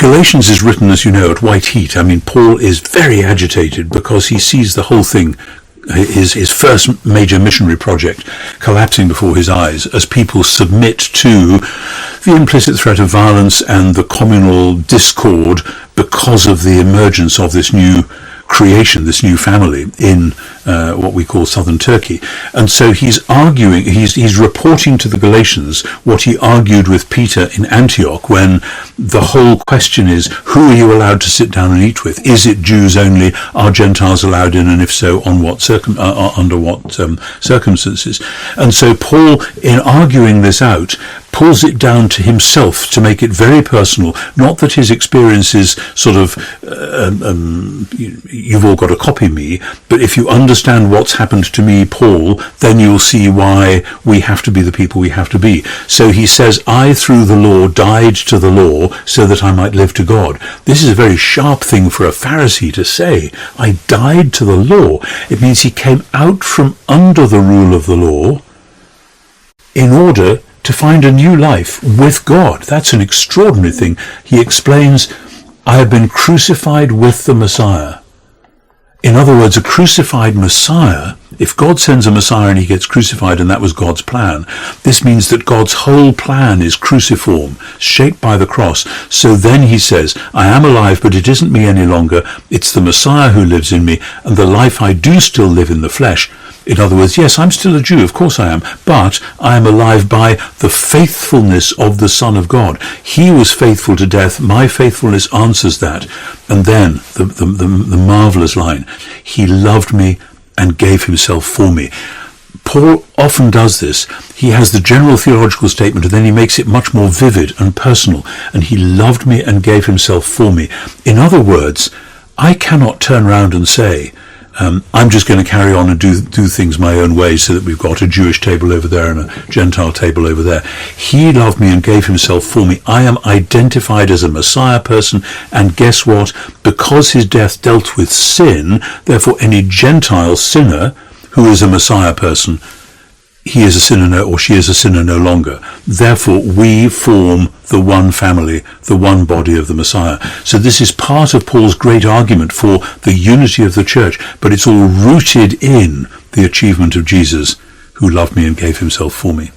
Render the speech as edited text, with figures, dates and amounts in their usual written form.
Galatians is written, as you know, at white heat. I mean, Paul is very agitated because he sees the whole thing, his first major missionary project, collapsing before his eyes as people submit to the implicit threat of violence and the communal discord because of the emergence of this new creation, this new family in what we call southern Turkey. And so he's arguing, he's reporting to the Galatians what he argued with Peter in Antioch, when the whole question is, who are you allowed to sit down and eat with? Is it Jews only? Are Gentiles allowed in? And if so, on what under what circumstances? And so Paul, in arguing this out, pulls it down to himself to make it very personal. Not that his experience is sort of, you've all got to copy me, but if you understand what's happened to me, Paul, then you'll see why we have to be the people we have to be. So he says, I, through the law, died to the law so that I might live to God. This is a very sharp thing for a Pharisee to say. I died to the law. It means he came out from under the rule of the law in order to find a new life with God. That's an extraordinary thing. He explains, I have been crucified with the Messiah. In other words, a crucified Messiah, if God sends a Messiah and he gets crucified, and that was God's plan, this means that God's whole plan is cruciform, shaped by the cross. So then he says, I am alive, but it isn't me any longer. It's the Messiah who lives in me, and the life I do still live in the flesh. In other words, yes, I'm still a Jew, of course I am, but I am alive by the faithfulness of the Son of God. He was faithful to death. My faithfulness answers that. And then the marvelous line, he loved me and gave himself for me. Paul often does this. He has the general theological statement, and then he makes it much more vivid and personal. And he loved me and gave himself for me. In other words, I cannot turn around and say, I'm just going to carry on and do things my own way, so that we've got a Jewish table over there and a Gentile table over there. He loved me and gave himself for me. I am identified as a Messiah person, and guess what? Because his death dealt with sin, therefore any Gentile sinner who is a Messiah person, he is a sinner or she is a sinner no longer. Therefore, we form the one family, the one body of the Messiah. So this is part of Paul's great argument for the unity of the church, but it's all rooted in the achievement of Jesus, who loved me and gave himself for me.